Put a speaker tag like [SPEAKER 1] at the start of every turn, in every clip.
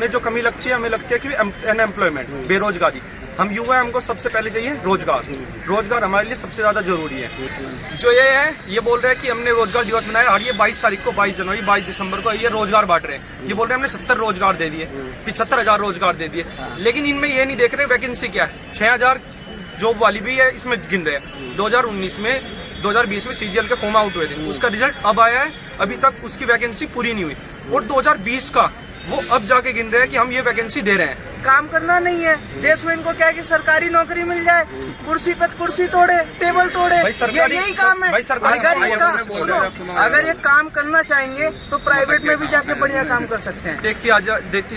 [SPEAKER 1] हमें जो कमी लगती है, हमें लगती है कि अनएम्प्लॉयमेंट, बेरोजगारी। हम युवा हैं, हमको सबसे पहले चाहिए रोजगार। रोजगार हमारे लिए सबसे ज्यादा जरूरी है। जो ये है, ये बोल रहे हैं कि हमने रोजगार दिवस मनाया और ये 22 तारीख को, 22 जनवरी, 22 दिसंबर को ये रोजगार बांट रहे हैं। ये बोल रहे हैं हमने 70 रोजगार दे दिए, 75,000 रोजगार दे दिए, लेकिन इनमें ये नहीं देख रहे वैकेंसी क्या है। 6,000 जॉब वाली भी है, इसमें गिन रहे हैं। 2019 में 2020 में सीजीएल के फॉर्म आउट हुए थे, उसका रिजल्ट अब आया है, अभी तक उसकी वैकेंसी पूरी नहीं हुई। और 2020 का वो अब जाके गिन रहे हैं कि हम ये वैकेंसी दे रहे हैं।
[SPEAKER 2] काम करना नहीं है देश में, इनको क्या है कि सरकारी नौकरी मिल जाए, कुर्सी पे कुर्सी तोड़े, टेबल तोड़े, यही काम है। अगर ये काम करना चाहेंगे तो प्राइवेट में भी जाके बढ़िया काम कर सकते हैं।
[SPEAKER 1] देखती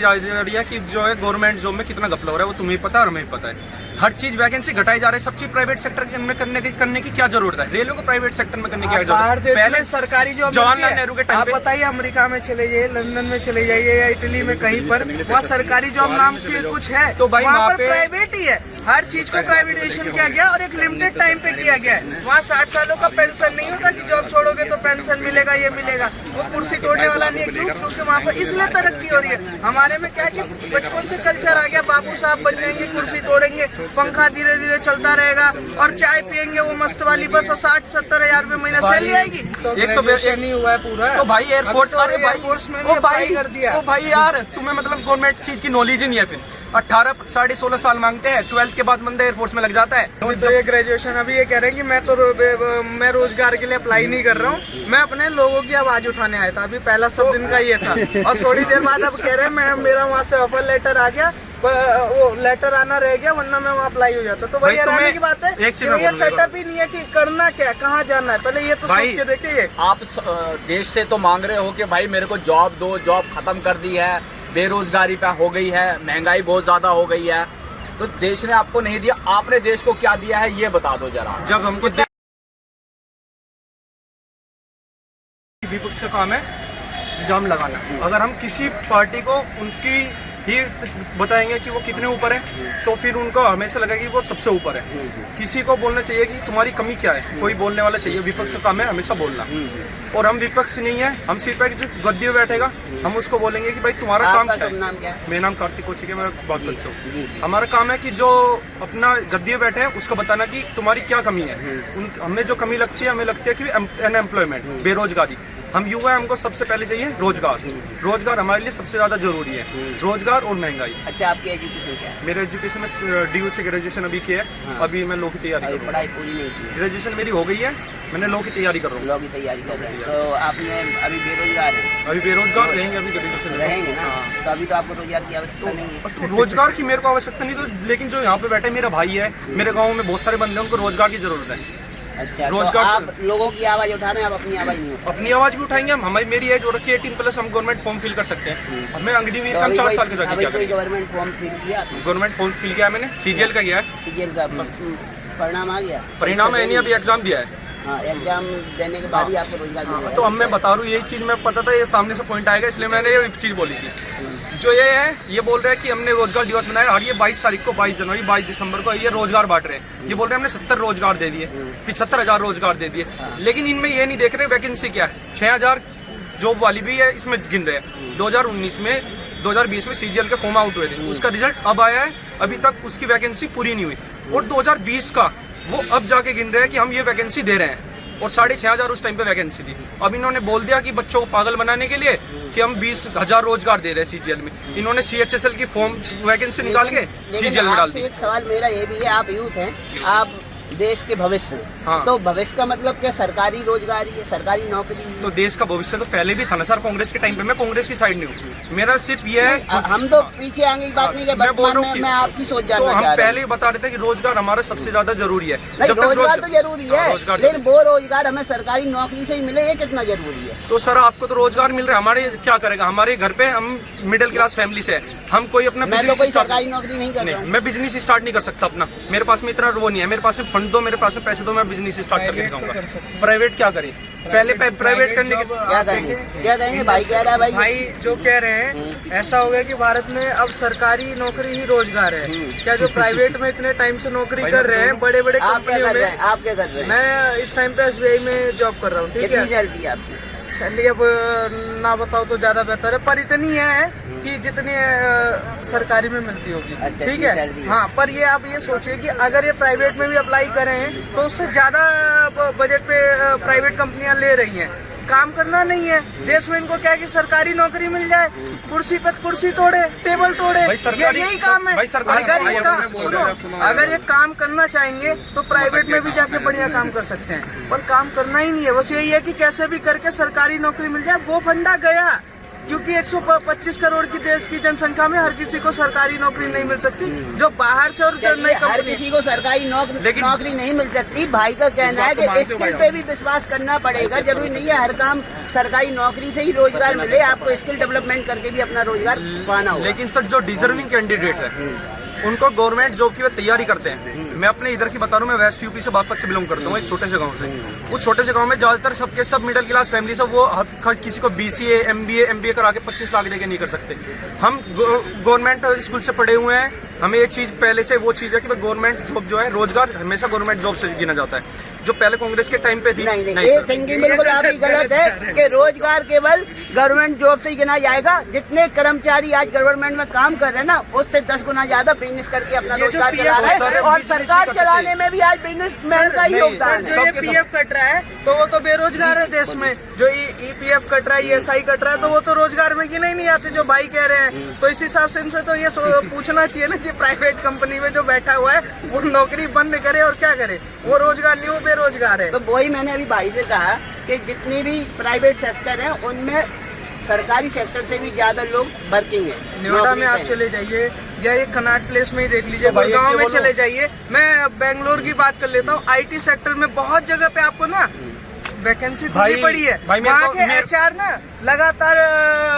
[SPEAKER 1] जा रही है कि जो है गवर्नमेंट जॉब में कितना घपला हो रहा है, वो तुम्हें पता है और हमें पता है। हर चीज वैकेंसी घटाई जा रही है, सब चीज प्राइवेट सेक्टर में करने की क्या जरूरत है? रेलवे को प्राइवेट सेक्टर में करने की क्या जरूरत है?
[SPEAKER 2] पहले सरकारी जॉब
[SPEAKER 1] जवाहरलाल नेहरू के टाइम
[SPEAKER 2] आप बताइए, अमेरिका में चले जाइए, लंदन में चले जाइए या इटली में कहीं पर, वहाँ सरकारी जॉब नाम की कुछ है
[SPEAKER 1] तो भाई
[SPEAKER 2] वहाँ पर प्राइवेट ही है। हर चीज को प्राइवेटाइजेशन किया गया और एक लिमिटेड टाइम पे किया गया है। वहाँ 60 सालों का पेंशन नहीं होता कि जॉब छोड़ोगे तो पेंशन मिलेगा, ये मिलेगा। वो कुर्सी तोड़ने वाला नहीं है, क्यों? क्योंकि वहाँ पर इसलिए तरक्की हो रही है। हमारे में क्या है कि बचपन से कल्चर आ गया, बाबू साहब बन जाएंगे, कुर्सी तोड़ेंगे, पंखा धीरे धीरे चलता रहेगा और चाय पियेंगे वो मस्त वाली बस, और 60-70 हजार रुपए महीना सैलरी आएगी।
[SPEAKER 1] 100
[SPEAKER 2] नहीं हुआ है पूरा
[SPEAKER 1] तो भाई एयरफोर्स, अरे भाई
[SPEAKER 2] एयरफोर्स में
[SPEAKER 1] कर दिया। भाई यार तुम्हें मतलब गवर्नमेंट चीज की नॉलेज ही नहीं है। फिर 18 साढ़े 16 साल मांगते हैं, 12th के बाद बंदा एयरफोर्स में लग जाता है।
[SPEAKER 2] तो ये ग्रेजुएशन अभी ये कह रहे हैं कि मैं रोजगार के लिए अप्लाई नहीं कर रहा हूँ, मैं अपने लोगों की आवाज उठाने आया था। अभी पहला सब दिन का ये था और थोड़ी देर बाद अब कह रहे हैं मेरा वहाँ से ऑफर लेटर आ गया, वो लेटर आना रह गया, वरना मैं वहाँ अप्लाई हो जाता। तो वही रहने की बात है, ये सेटअप ही नहीं है कि करना क्या, कहाँ जाना है, पहले ये तो सोच के देखिए।
[SPEAKER 3] आप देश से तो मांग रहे हो कि भाई मेरे को जॉब दो, जॉब खत्म कर दी है, बेरोजगारी पे हो गई है, महंगाई बहुत ज्यादा हो गई है, तो देश ने आपको नहीं दिया, आपने देश को क्या दिया है ये बता दो जरा।
[SPEAKER 1] जब हमको विपक्ष का काम है इल्जाम लगाना। अगर हम किसी पार्टी को उनकी ही बताएंगे कि वो कितने ऊपर है, तो फिर उनको हमेशा लगेगा कि वो सबसे ऊपर है। किसी को बोलना चाहिए कि तुम्हारी कमी क्या है, कोई बोलने वाला चाहिए। विपक्ष का काम है हमेशा बोलना, और हम विपक्ष नहीं है, हम सिर्फ एक जो गद्दी में बैठेगा हम उसको बोलेंगे कि भाई तुम्हारा काम क्या है। मेरा नाम कार्तिक कौशिक है, मैं बागपत से हूँ। हमारा काम है कि जो अपना गद्दी में बैठे है उसको बताना कि तुम्हारी क्या कमी है। हमें जो कमी लगती है, हमें लगती है कि अनएम्प्लॉयमेंट, बेरोजगारी। हम युवा हैं, हमको सबसे पहले चाहिए रोजगार। रोजगार हमारे लिए सबसे ज्यादा जरूरी है, रोजगार और महंगाई।
[SPEAKER 3] अच्छा, आपकी एजुकेशन क्या है?
[SPEAKER 1] मेरे एजुकेशन में DU से ग्रेजुएशन अभी किया है। अभी मैं लॉ की तैयारी कर रहा हूँ।
[SPEAKER 3] पढ़ाई पूरी नहीं की?
[SPEAKER 1] ग्रेजुएशन मेरी हो गई है, मैंने लॉ की तैयारी कर रहा हूँ।
[SPEAKER 3] लॉ की तैयारी कर रहे हैं, तो आपने अभी बेरोजगार है?
[SPEAKER 1] अभी बेरोजगार रहेंगे, अभी ग्रेजुएशन
[SPEAKER 3] रहेंगे ना, तो अभी तो आपको रोजगार की आवश्यकता नहीं है।
[SPEAKER 1] तो रोजगार की मेरे को आवश्यकता नहीं, तो लेकिन जो यहाँ पे बैठे मेरा भाई है, मेरे गाँव में बहुत सारे बंदे हैं, उनको रोजगार की जरूरत है।
[SPEAKER 3] अच्छा, तो आप लोगों की आवाज उठा रहे हैं, आप अपनी आवाज नहीं उठा?
[SPEAKER 1] अपनी आवाज भी उठाएंगे हम। हमारी मेरी एज हो रखी है 18+, हम गवर्नमेंट फॉर्म फिल कर सकते हैं। हमें अग्निवीर का 4 साल के जाके क्या करेंगे?
[SPEAKER 3] गवर्नमेंट फॉर्म फिल किया?
[SPEAKER 1] गवर्नमेंट फॉर्म फिल किया मैंने, सीजीएल का किया है।
[SPEAKER 3] सीजीएल का परिणाम आ गया?
[SPEAKER 1] परिणाम है नहीं, अभी एग्जाम दिया है।
[SPEAKER 3] हाँ, एग्जाम देने के बाद ही आपको रोजगार मिलेगा।
[SPEAKER 1] तो अब मैं बता रहा हूँ, यही चीज मैं पता था, ये सामने से पॉइंट आएगा, इसलिए मैंने ये चीज बोली थी। जो ये है, ये बोल रहे हैं कि हमने रोजगार दिवस मनाया और ये 22 तारीख को, 22 जनवरी, 22 दिसंबर को ये रोजगार बांट रहे हैं। ये बोल रहे हैं हमने 70 रोजगार दे दिए, 75,000 रोजगार दे दिए, लेकिन इनमें ये नहीं देख रहे वैकेंसी क्या है। 6,000 जॉब वाली भी है, इसमें गिन रहे हैं। 2019 में 2020 में सीजीएल के फॉर्म आउट हुए थे, उसका रिजल्ट अब आया है, अभी तक उसकी वैकेंसी पूरी नहीं हुई। और 2020 का वो अब जाके गिन रहे हैं कि हम ये वैकेंसी दे रहे हैं, और 6,500 उस टाइम पे वैकेंसी थी। अब इन्होंने बोल दिया कि बच्चों को पागल बनाने के लिए कि हम 20,000 रोजगार दे रहे हैं सीजीएल में। इन्होंने CHSL की फॉर्म वैकेंसी निकाल के सीजीएल में डाल दी।
[SPEAKER 3] एक सवाल मेरा ये भी है, आप यूथ हैं, आप देश के भविष्य,
[SPEAKER 1] हाँ।
[SPEAKER 3] तो भविष्य का मतलब क्या? सरकारी रोजगारी है, सरकारी नौकरी है।
[SPEAKER 1] तो देश का भविष्य तो पहले भी था ना सर, कांग्रेस के टाइम पे। मैं कांग्रेस की साइड नहीं हूँ, मेरा सिर्फ ये है,
[SPEAKER 3] हम तो पीछे आगे की बात नहीं है, मैं आपकी सोच जानना चाह रहा हूं।
[SPEAKER 1] हम पहले ही बता रहे थे कि रोजगार हमारा सबसे ज्यादा जरूरी है।
[SPEAKER 3] रोजगार तो जरूरी है, लेकिन वो रोजगार हमें सरकारी नौकरी से ही मिले, ये कितना जरूरी है?
[SPEAKER 1] तो सर आपको तो रोजगार मिल रहा है, हमारे क्या करेगा? हमारे घर पे हम मिडिल क्लास फैमिली से, हम कोई अपना बिजनेस
[SPEAKER 3] सरकारी नौकरी नहीं कर रहा हूं।
[SPEAKER 1] मैं बिजनेस स्टार्ट नहीं कर सकता अपना, मेरे पास में इतना वो नहीं है। मेरे पास फंड दो, मेरे पास पैसे दो, मैं बिजनेस स्टार्ट करके दिखाऊंगा। प्राइवेट क्या करें? पहले प्राइवेट करने के
[SPEAKER 3] क्या कहेंगे? भाई कह रहा है,
[SPEAKER 2] भाई जो कह रहे हैं ऐसा हो गया कि भारत में अब सरकारी नौकरी ही रोजगार है। क्या जो प्राइवेट में इतने टाइम से नौकरी कर रहे हैं बड़े बड़े कंपनियों में?
[SPEAKER 3] आप क्या कर रहे हैं?
[SPEAKER 2] मैं इस टाइम पे SBI में जॉब कर रहा हूँ। ठीक है,
[SPEAKER 3] सैलरी आपकी?
[SPEAKER 2] सैलरी अब ना बताओ तो ज्यादा बेहतर है, पर इतनी है कि जितनी सरकारी में मिलती होगी।
[SPEAKER 4] अच्छा,
[SPEAKER 2] ठीक
[SPEAKER 4] ये
[SPEAKER 2] है
[SPEAKER 4] सैलरी है।
[SPEAKER 2] हाँ, पर ये आप ये सोचिए कि अगर ये प्राइवेट में भी अप्लाई करें तो उससे ज्यादा बजट पे प्राइवेट कंपनियां ले रही हैं। काम करना नहीं है देश में, इनको क्या है कि सरकारी नौकरी मिल जाए, कुर्सी पे कुर्सी तोड़े, टेबल तोड़े,
[SPEAKER 1] भाई सरकारी-
[SPEAKER 2] यही काम है।
[SPEAKER 1] भाई सरकारी-
[SPEAKER 2] अगर ये काम
[SPEAKER 1] सुनो,
[SPEAKER 2] अगर ये काम करना चाहेंगे तो प्राइवेट में भी जाके बढ़िया काम कर सकते हैं, पर काम करना ही नहीं है। बस यही है कि कैसे भी करके सरकारी नौकरी मिल जाए। वो फंडा गया, क्योंकि 125 करोड़ की देश की जनसंख्या में हर किसी को सरकारी नौकरी नहीं मिल सकती, जो बाहर से और जो नई
[SPEAKER 4] हर
[SPEAKER 2] कंपनी।
[SPEAKER 4] किसी को सरकारी
[SPEAKER 1] लेकिन-
[SPEAKER 4] नौकरी नहीं मिल सकती। भाई का कहना है कि स्किल पे भी विश्वास करना पड़ेगा। जरूरी नहीं है हर काम सरकारी नौकरी से ही रोजगार मिले, आपको स्किल डेवलपमेंट करके भी अपना रोजगार पाना होगा।
[SPEAKER 1] लेकिन सर जो डिजर्विंग कैंडिडेट है उनको गवर्नमेंट जॉब की वे तैयारी करते हैं। मैं अपने इधर की बता रहा हूँ, मैं वेस्ट यूपी से बागपत से बिलोंग करता हूँ, एक छोटे से गांव से। उस छोटे से गांव में ज्यादातर सबके सब मिडिल क्लास फैमिली सब वो किसी को BCA MBA करा के 25 लाख देके नहीं कर सकते। हम गवर्नमेंट स्कूल से पढ़े हुए हैं, हमें ये चीज पहले से वो चीज है कि गवर्नमेंट जॉब जो है, रोजगार हमेशा गवर्नमेंट जॉब से गिना जाता है, जो पहले कांग्रेस के टाइम पे थी।
[SPEAKER 4] नहीं
[SPEAKER 1] नहीं
[SPEAKER 4] ये
[SPEAKER 1] सर।
[SPEAKER 4] थिंकिंग बिल्कुल आपकी गलत है कि रोजगार केवल गवर्नमेंट जॉब से ही गिना जाएगा। जितने कर्मचारी आज गवर्नमेंट में काम कर रहे हैं ना, उससे 10 गुना ज्यादा बिजनेस करके अपना
[SPEAKER 2] ये जो
[SPEAKER 4] रोजगार
[SPEAKER 2] PF
[SPEAKER 4] चला रहे
[SPEAKER 1] सर,
[SPEAKER 4] हैं, और
[SPEAKER 1] बिजनेस
[SPEAKER 4] सरकार
[SPEAKER 1] नहीं कर
[SPEAKER 4] चलाने
[SPEAKER 1] सकते।
[SPEAKER 4] में भी आज बिजनेसमैन का ही
[SPEAKER 1] नहीं,
[SPEAKER 4] योगदान
[SPEAKER 2] जो
[SPEAKER 4] है।
[SPEAKER 2] ये
[SPEAKER 1] सबके
[SPEAKER 2] PF कट रहा है तो वो तो बेरोजगार है देश में। जो EPF कट रहा है, ESI कट रहा है, तो वो तो रोजगार में गिने ही नहीं आते, जो भाई कह रहे हैं। तो इस हिसाब से इनसे तो ये पूछना चाहिए ना कि प्राइवेट कंपनी में जो बैठा हुआ है वो नौकरी बंद करे और क्या करे, वो रोजगार नहीं, वो बेरोजगार है।
[SPEAKER 4] तो वही मैंने अभी भाई से कहा कि जितनी भी प्राइवेट सेक्टर है उनमें सरकारी सेक्टर से भी ज्यादा लोग वर्किंग है।
[SPEAKER 2] नोएडा में
[SPEAKER 4] नौकरी
[SPEAKER 2] आप
[SPEAKER 4] पे।
[SPEAKER 2] चले जाइए या ये कनाट प्लेस में ही देख लीजिए,
[SPEAKER 1] तो भाई
[SPEAKER 2] गुड़गांव
[SPEAKER 1] एक
[SPEAKER 2] में
[SPEAKER 1] चीज़
[SPEAKER 2] चले जाइए। मैं बेंगलोर की बात कर लेता हूँ, IT सेक्टर में बहुत जगह पे आपको ना वैकेंसी खुली
[SPEAKER 1] भाई-
[SPEAKER 2] पड़ी है।
[SPEAKER 1] भाई मेरे
[SPEAKER 2] वहाँ
[SPEAKER 1] को-
[SPEAKER 2] के
[SPEAKER 1] मैं-
[SPEAKER 2] HR ना लगातार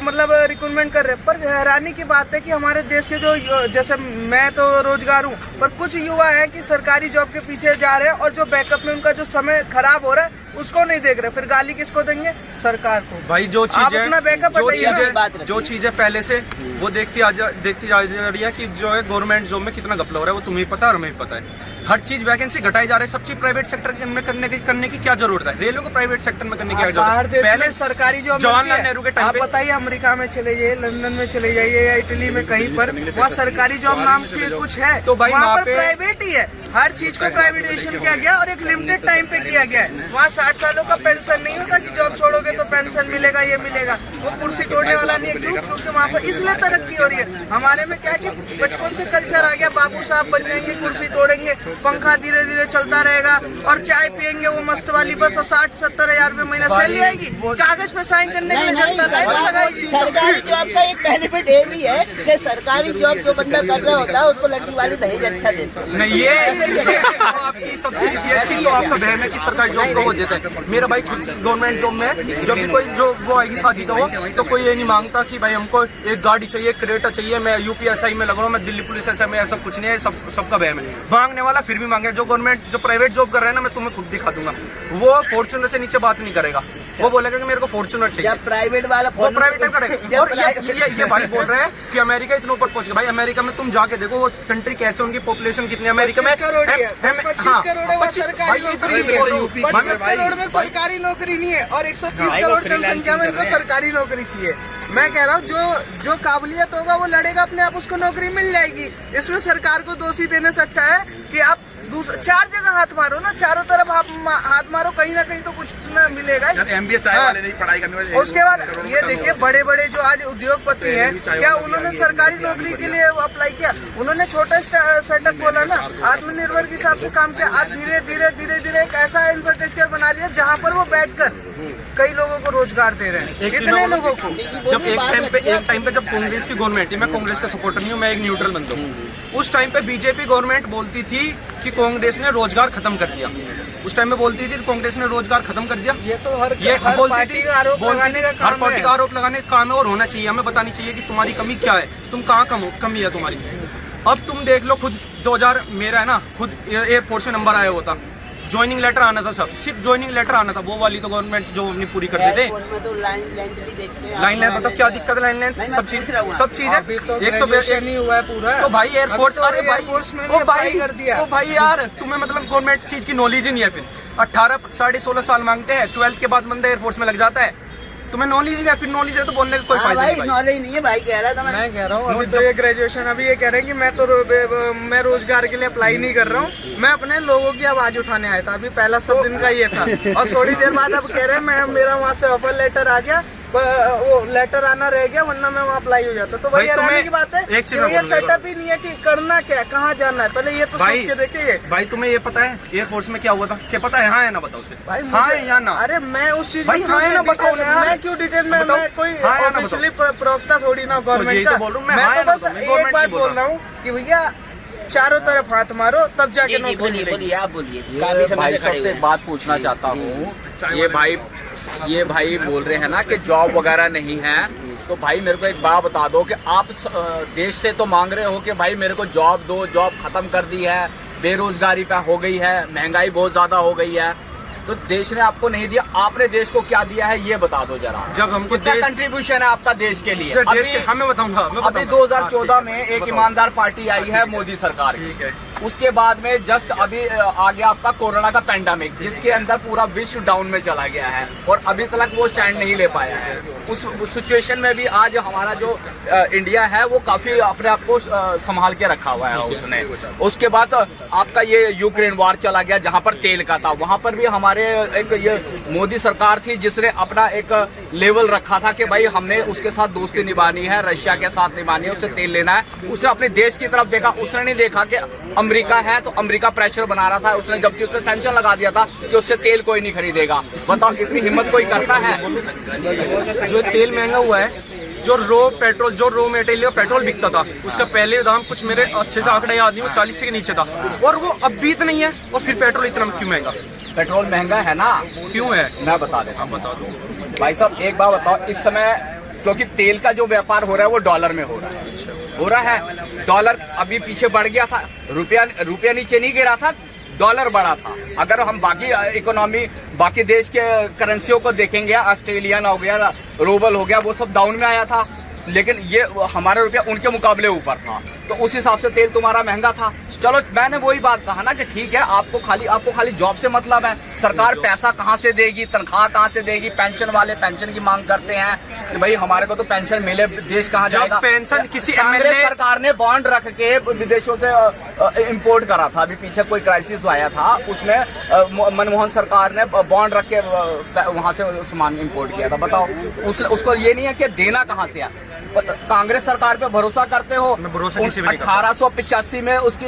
[SPEAKER 2] मतलब रिक्रूटमेंट कर रहे हैं। पर हैरानी की बात है कि हमारे देश के जो जैसे मैं तो रोजगार हूँ, पर कुछ युवा हैं कि सरकारी जॉब के पीछे जा रहे हैं और जो बैकअप में उनका जो समय खराब हो रहा है उसको नहीं देख रहे। फिर गाली किसको देंगे? सरकार को।
[SPEAKER 1] भाई जो
[SPEAKER 2] आप
[SPEAKER 1] चीज
[SPEAKER 2] अपना
[SPEAKER 1] है,
[SPEAKER 2] बैकअप हटाइए ना।
[SPEAKER 1] जो चीज है पहले से वो देखती जा रही है कि जो है गवर्नमेंट जॉब में कितना घपला हो रहा है, वो तुम्हें पता है और हमें भी पता है। हर चीज वैकेंसी घटाई जा रही है, सब चीज प्राइवेट सेक्टर में करने की क्या जरूरत है? रेलवे को प्राइवेट सेक्टर में करने की क्या
[SPEAKER 2] बाहर
[SPEAKER 1] जरूरत है?
[SPEAKER 2] देश में सरकारी जॉब
[SPEAKER 1] जवाहरलाल नेहरू के टाइम
[SPEAKER 2] आप
[SPEAKER 1] पे
[SPEAKER 2] बताइए, अमेरिका में चले जाइए, लंदन में चले जाइए या इटली में कहीं पर, वहाँ सरकारी जॉब नाम की कुछ है
[SPEAKER 1] तो भाई
[SPEAKER 2] वहाँ
[SPEAKER 1] वहाँ
[SPEAKER 2] पर
[SPEAKER 1] पे-
[SPEAKER 2] प्राइवेट ही है। हर चीज को प्राइवेटाइजेशन किया गया और एक लिमिटेड टाइम पे किया गया है। वहाँ 60 सालों का पेंशन नहीं होता कि जॉब छोड़ोगे तो पेंशन मिलेगा, ये मिलेगा। वो कुर्सी तोड़ने वाला नहीं है। क्यों? क्योंकि वहाँ पर इसलिए तरक्की हो रही है। हमारे में क्या है कि बचपन से कल्चर आ गया, बाबू साहब बन जाएंगे, कुर्सी तोड़ेंगे, पंखा धीरे धीरे चलता रहेगा और चाय पियेंगे वो मस्त वाली बस, और 60-70 हजार रुपए महीना सैलरी आएगी। कागज पे साइन करने के लिए जनता लाइन में लगाएगी।
[SPEAKER 4] सरकारी जॉब का एक बेनिफिट ये भी है कि सरकारी जॉब जो बंदा कर रहा होता है उसको लड़की वाली दहेज अच्छा देते हैं।
[SPEAKER 1] नहीं, ये आपकी सब चीज ये थी, तो आपका बहन है कि सरकारी जॉब को वो देता है। मेरा भाई खुद गवर्नमेंट जॉब में है। जब भी कोई जो वो आएगी शादी का हो, तो कोई ये नहीं मांगता कि भाई हमको एक गाड़ी चाहिए, क्रेटा चाहिए, मैं UPSI में लग रहा हूँ, मैं दिल्ली पुलिस SI में, ऐसा कुछ नहीं है। सबका बहन है। मांगने वाला फिर भी मांगे। जो गवर्नमेंट जो प्राइवेट जॉब कर रहे हैं ना, मैं तुम्हें खुद दिखा दूंगा, वो फॉर्च्यूनर से नीचे बात नहीं करेगा। वो बोलेगा कि मेरे को फॉर्च्यूनर चाहिए,
[SPEAKER 4] जब प्राइवेट वाला
[SPEAKER 1] वो प्राइवेट करेगा। और ये भाई बोल रहे हैं कि अमेरिका इतना ऊपर पहुंच गया। भाई अमेरिका में तुम जाके देखो वो कंट्री कैसे, उनकी पॉपुलेशन कितनी है अमेरिका में?
[SPEAKER 2] 25 करोड़ ही है। 25 करोड़ है, वहाँ सरकारी नौकरी नहीं है। 25 करोड़ में सरकारी नौकरी नहीं है और 130 करोड़ जनसंख्या में इनको सरकारी नौकरी चाहिए। मैं कह रहा हूँ जो काबिलियत होगा वो लड़ेगा अपने आप, उसको नौकरी मिल जाएगी। इसमें सरकार को दोषी देने से अच्छा है कि आप 4 जगह हाथ मारो ना, चारों तरफ हाथ मारो, कहीं ना कहीं तो कुछ ना मिलेगा।
[SPEAKER 5] MBA चाय वाले नहीं पढ़ाई करने वाले।
[SPEAKER 2] उसके बाद ये देखिए, बड़े बड़े जो आज उद्योगपति हैं, क्या उन्होंने सरकारी नौकरी के लिए अप्लाई किया? उन्होंने छोटा सेटअप खोला ना, आत्मनिर्भर के हिसाब से काम किया। आज धीरे धीरे एक ऐसा इंफ्रास्ट्रक्चर बना लिया जहाँ पर वो बैठकर कई लोगों को रोजगार दे रहे हैं। कितने लोगों को?
[SPEAKER 1] जब एक टाइम पे जब कांग्रेस की गवर्नमेंट थी, मैं कांग्रेस का सपोर्टर नहीं हूँ, मैं एक न्यूट्रल बंदा हूँ। उस टाइम पे बीजेपी गवर्नमेंट बोलती थी कि कांग्रेस ने रोजगार खत्म कर दिया। उस टाइम में बोलती थी कांग्रेस ने रोजगार खत्म कर दिया।
[SPEAKER 2] ये तो हर
[SPEAKER 1] बोलती
[SPEAKER 2] पार्टी
[SPEAKER 1] थी,
[SPEAKER 2] का आरोप लगाने का
[SPEAKER 1] हर
[SPEAKER 2] काम
[SPEAKER 1] पार्टी
[SPEAKER 2] है।
[SPEAKER 1] का आरोप लगाने का काम है, और होना चाहिए। हमें बतानी चाहिए कि तुम्हारी कमी क्या है, तुम कहाँ कमी है तुम्हारी। अब तुम देख लो खुद 2000 मेरा है ना, खुद एयरफोर्स में नंबर आया हुआ था, ज्वाइनिंग लेटर आना था, सब सिर्फ ज्वाइनिंग लेटर आना था। वो वाली तो गवर्नमेंट जो अपनी पूरी करते थे।
[SPEAKER 4] में तो लाइन लेंथ भी देखते हैं।
[SPEAKER 1] लाइन लेंथ मतलब क्या दिक्कत है? लाइन लेंथ
[SPEAKER 4] नहीं,
[SPEAKER 1] सब
[SPEAKER 4] मैं
[SPEAKER 1] चीज
[SPEAKER 4] पूछ रहा हूँ।
[SPEAKER 1] सब चीज है।
[SPEAKER 2] अभी तो
[SPEAKER 1] 100
[SPEAKER 2] graduation ही हुआ है पूरा।
[SPEAKER 1] तो भाई एयरफोर्स,
[SPEAKER 2] अभी तो
[SPEAKER 1] अरे भाई
[SPEAKER 2] एयरफोर्स में
[SPEAKER 1] ओ
[SPEAKER 2] भी
[SPEAKER 1] भाई
[SPEAKER 2] apply कर दिया।
[SPEAKER 1] ओ भाई यार, तुम्हें मतलब गवर्नमेंट चीज की नॉलेज ही नहीं है। फिर 18 साढ़े 16 साल मांगते हैं, 12th के बाद बंदा एयरफोर्स में लग जाता है। तुम्हें नॉलेज है, फिर नॉलेज है तो बोलने का कोई
[SPEAKER 4] हाँ
[SPEAKER 1] फायदा
[SPEAKER 4] भाई,
[SPEAKER 1] नहीं भाई।
[SPEAKER 4] नॉलेज नहीं है भाई, कह रहा था
[SPEAKER 2] मैं कह रहा हूँ अभी तो ये ग्रेजुएशन, अभी ये कह रहे हैं कि मैं रोजगार के लिए अप्लाई नहीं कर रहा हूँ, मैं अपने लोगों की आवाज उठाने आया था। अभी पहला सब दिन का ये था, और थोड़ी देर बाद अब कह रहे हैं मेरा वहाँ से ऑफर लेटर आ गया, वो लेटर आना रह गया, वरना मैं वहाँ अप्लाई हो जाता। तो
[SPEAKER 1] भाई
[SPEAKER 2] वही हैरानी
[SPEAKER 1] तुम्हें
[SPEAKER 2] की बात है
[SPEAKER 1] एक चीज
[SPEAKER 2] कि
[SPEAKER 1] मैं
[SPEAKER 2] ये
[SPEAKER 1] बोलूंगा।
[SPEAKER 2] सेटअप ही नहीं है कि करना क्या है, कहाँ जाना है, पहले ये तो सोच
[SPEAKER 1] भाई
[SPEAKER 2] के देखिए।
[SPEAKER 1] भाई तुम्हें ये पता है एयरफोर्स में क्या हुआ था? क्या पता है? हाँ है ना, बताओ उसे।
[SPEAKER 2] भाई
[SPEAKER 1] हाँ
[SPEAKER 2] मुझे
[SPEAKER 1] है या ना?
[SPEAKER 2] अरे मैं उस चीज
[SPEAKER 1] भाई
[SPEAKER 2] में
[SPEAKER 1] हाँ है ना, बताओ ना यार।
[SPEAKER 2] मैं क्यों डिटेल में,
[SPEAKER 1] बताओ।
[SPEAKER 2] मैं कोई
[SPEAKER 1] हाँ है ना, बताओ।
[SPEAKER 2] ऑफिशियली प्रवक्ता थोड़ी ना गवर्नमेंट
[SPEAKER 1] यही
[SPEAKER 2] का।
[SPEAKER 1] तो बोल रहा हूँ मैं, हाँ
[SPEAKER 2] मैं
[SPEAKER 1] है
[SPEAKER 2] तो
[SPEAKER 1] ना,
[SPEAKER 2] बस
[SPEAKER 1] बताओ, मैं
[SPEAKER 2] एक
[SPEAKER 1] गवर्नमेंट
[SPEAKER 2] बात
[SPEAKER 1] की बोल
[SPEAKER 2] बोल रहा हूँ कि भैया चारों तरफ हाथ मारो तब जाके
[SPEAKER 4] जी,
[SPEAKER 2] नौकरी
[SPEAKER 4] बोलिए
[SPEAKER 2] मिलेगी।
[SPEAKER 4] बोलिए, आप बोलिए, काफी समय
[SPEAKER 3] भाई
[SPEAKER 4] से खड़े
[SPEAKER 3] सबसे
[SPEAKER 4] हुए
[SPEAKER 3] एक
[SPEAKER 4] हैं।
[SPEAKER 3] बात पूछना चाहता हूँ, ये भाई बोल रहे हैं ना कि जॉब वगैरह नहीं है, तो भाई मेरे को एक बात बता दो कि आप देश से तो मांग रहे हो कि भाई मेरे को जॉब दो, जॉब खत्म कर दी है, बेरोजगारी पे हो गई है, महंगाई बहुत ज्यादा हो गई है, तो देश ने आपको नहीं दिया, आपने देश को क्या दिया है ये बता दो जरा।
[SPEAKER 1] जब हमको
[SPEAKER 3] कितना
[SPEAKER 1] देश-
[SPEAKER 3] कंट्रीब्यूशन है आपका देश के लिए?
[SPEAKER 1] जो देश
[SPEAKER 3] अभी-
[SPEAKER 1] के, हाँ मैं बताऊंगा, मैं
[SPEAKER 3] अभी
[SPEAKER 1] बताऊंगा।
[SPEAKER 3] 2014
[SPEAKER 1] हाँ,
[SPEAKER 3] में
[SPEAKER 1] ठीक,
[SPEAKER 3] एक
[SPEAKER 1] बताओ।
[SPEAKER 3] ईमानदार पार्टी आई है मोदी सरकार की।
[SPEAKER 1] ठीक है।
[SPEAKER 3] उसके बाद में जस्ट अभी आ गया आपका कोरोना का पैंडेमिक, जिसके अंदर पूरा विश्व डाउन में चला गया है और अभी तक वो स्टैंड नहीं ले पाया है। उस सिचुएशन में भी आज हमारा जो इंडिया है वो काफी अपने आप को संभाल के रखा हुआ है उसने। उसके बाद आपका ये यूक्रेन वार चला गया जहां पर तेल का था, वहां पर भी हमारे एक ये मोदी सरकार थी जिसने अपना एक लेवल रखा था कि भाई हमने उसके साथ दोस्ती निभानी है, रशिया के साथ निभानी है, उससे तेल लेना है। उसने अपने देश की तरफ देखा, उसने नहीं देखा कि अमेरिका है तो अमेरिका प्रेशर बना रहा था उसने, जबकि उसने सैंक्शन लगा दिया था कि उससे तेल कोई नहीं खरीदेगा। बताओ इतनी हिम्मत कोई करता है?
[SPEAKER 1] जो तेल महंगा हुआ है, जो रो मटेरियल पेट्रोल बिकता था, उसका पहले दाम कुछ मेरे अच्छे से आंकड़े याद नहीं, वो 40 के नीचे था, और वो अब भी इतना नहीं है, और फिर पेट्रोल इतना क्यों महंगा?
[SPEAKER 3] पेट्रोल महंगा है ना,
[SPEAKER 1] क्यों है?
[SPEAKER 3] मैं बता देता हूं।
[SPEAKER 1] बता दो
[SPEAKER 3] भाई साहब एक बात बताओ, इस समय क्योंकि तेल का जो व्यापार हो रहा है वो डॉलर में हो रहा है। डॉलर अभी पीछे बढ़ गया था, रुपया नीचे नहीं गिरा था, डॉलर बढ़ा था। अगर हम बाकी इकोनॉमी, बाकी देश के करेंसियों को देखेंगे, ऑस्ट्रेलियन हो गया, रूबल हो गया, वो सब डाउन में आया था, लेकिन ये हमारा रुपया उनके मुकाबले ऊपर था, तो उस हिसाब से तेल तुम्हारा महंगा था। चलो मैंने वही बात कहा ना कि ठीक है, आपको खाली जॉब से मतलब है, सरकार पैसा कहाँ से देगी, तनख्वाह कहाँ से देगी, पेंशन वाले पेंशन की मांग करते हैं कि भाई हमारे को तो पेंशन मिले, देश कहाँ जाएगा?
[SPEAKER 1] पेंशन किसी
[SPEAKER 3] कांग्रेस
[SPEAKER 1] MLA
[SPEAKER 3] सरकार ने बॉन्ड रख के विदेशों से इंपोर्ट करा था। अभी पीछे कोई क्राइसिस आया था, उसमें मनमोहन सरकार ने बॉन्ड रख के वहां से सामान इंपोर्ट किया था। बताओ उसको ये नहीं है कि देना कहाँ से है। कांग्रेस सरकार पे भरोसा करते हो?
[SPEAKER 1] मैं भरोसा किसी पे नहीं करता।
[SPEAKER 3] 1885 में उसकी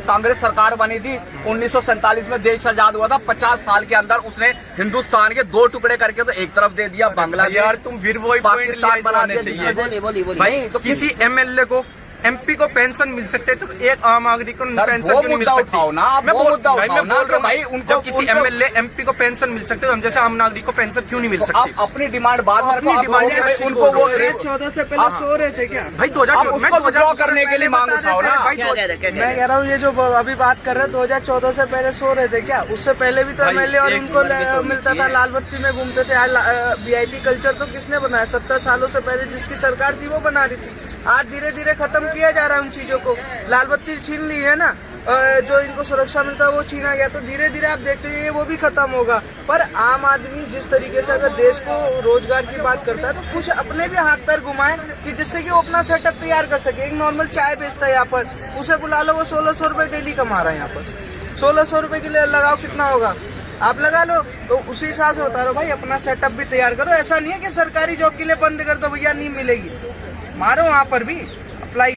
[SPEAKER 3] कांग्रेस सरकार बनी थी, 1947 में देश आजाद हुआ था, 50 साल के अंदर उसने हिंदुस्तान के 2 टुकड़े करके तो एक तरफ दे दिया बांग्लादेश,
[SPEAKER 1] यार तुम फिर वही
[SPEAKER 3] पाकिस्तान बना दिया।
[SPEAKER 4] बोलिए बोलिए बोलिए।
[SPEAKER 1] भाई तो किसी MLA को MP को पेंशन मिल सकते है, तो एक आम नागरिक को
[SPEAKER 3] सर,
[SPEAKER 1] पेंशन
[SPEAKER 3] वो
[SPEAKER 1] क्यों नहीं मिल
[SPEAKER 3] मुद्दा
[SPEAKER 1] सकती?
[SPEAKER 3] उठाओ ना, आप
[SPEAKER 1] मैं
[SPEAKER 3] वो
[SPEAKER 1] बोल
[SPEAKER 3] मुद्दा
[SPEAKER 1] भाई, मैं
[SPEAKER 3] उठाओ ना
[SPEAKER 1] बोल रहा
[SPEAKER 3] कि भाई
[SPEAKER 1] हूँ,
[SPEAKER 3] उनको-
[SPEAKER 1] जब किसी
[SPEAKER 3] उनको-
[SPEAKER 1] MLA MP को पेंशन मिल सकते है, हम जैसे आम नागरिक को पेंशन क्यों नहीं मिल
[SPEAKER 3] तो
[SPEAKER 1] सकती?
[SPEAKER 3] आप अपनी डिमांड बाद में रखो,
[SPEAKER 1] अपनी
[SPEAKER 3] आप
[SPEAKER 1] डिमांड
[SPEAKER 3] बोलोगे भाई
[SPEAKER 1] कैसे
[SPEAKER 3] उनको वो
[SPEAKER 2] 2014 से पहले सो रहे थे क्या?
[SPEAKER 1] भाई
[SPEAKER 3] आप
[SPEAKER 1] 2014
[SPEAKER 3] उसको विड्रॉ करने के लिए मांग
[SPEAKER 2] बता
[SPEAKER 3] उठाओ
[SPEAKER 2] देते
[SPEAKER 3] ना।
[SPEAKER 1] भाई,
[SPEAKER 4] क्या कह रहे, क्या कह
[SPEAKER 2] मैं
[SPEAKER 4] रहे?
[SPEAKER 2] कह रहा हूँ ये जो अभी बात कर रहे हैं 2014 से पहले सो रहे थे क्या? उससे पहले भी तो
[SPEAKER 1] भाई,
[SPEAKER 2] MLA और
[SPEAKER 1] एक
[SPEAKER 2] उनको
[SPEAKER 1] नंबर की तो
[SPEAKER 2] मिलता था, लाल बत्ती में घूमते थे। VIP कल्चर तो किसने बनाया? 70 सालों से पहले जिसकी सरकार थी वो बना रही थी। आज धीरे धीरे खत्म किया जा रहा है उन चीजों को। लाल बत्ती छीन ली है ना, जो इनको सुरक्षा मिलता है वो छीना गया, तो धीरे धीरे आप देखते हैं वो भी खत्म होगा। पर आम आदमी जिस तरीके से अगर देश को रोजगार की बात करता है, तो कुछ अपने भी हाथ पैर घुमाए कि जिससे कि वो अपना सेटअप तैयार कर सके। एक नॉर्मल चाय बेचता है यहाँ पर, उसे बुला लो, वो 1600 रुपये डेली कमा रहा है यहाँ पर। 1600 रुपये के लिए लगाओ, कितना होगा आप लगा लो, तो उसी हिसाब से होता रहो भाई, अपना सेटअप भी तैयार करो। ऐसा नहीं है कि सरकारी जॉब के लिए बंद कर दो भैया नहीं मिलेगी, मारो वहाँ पर भी।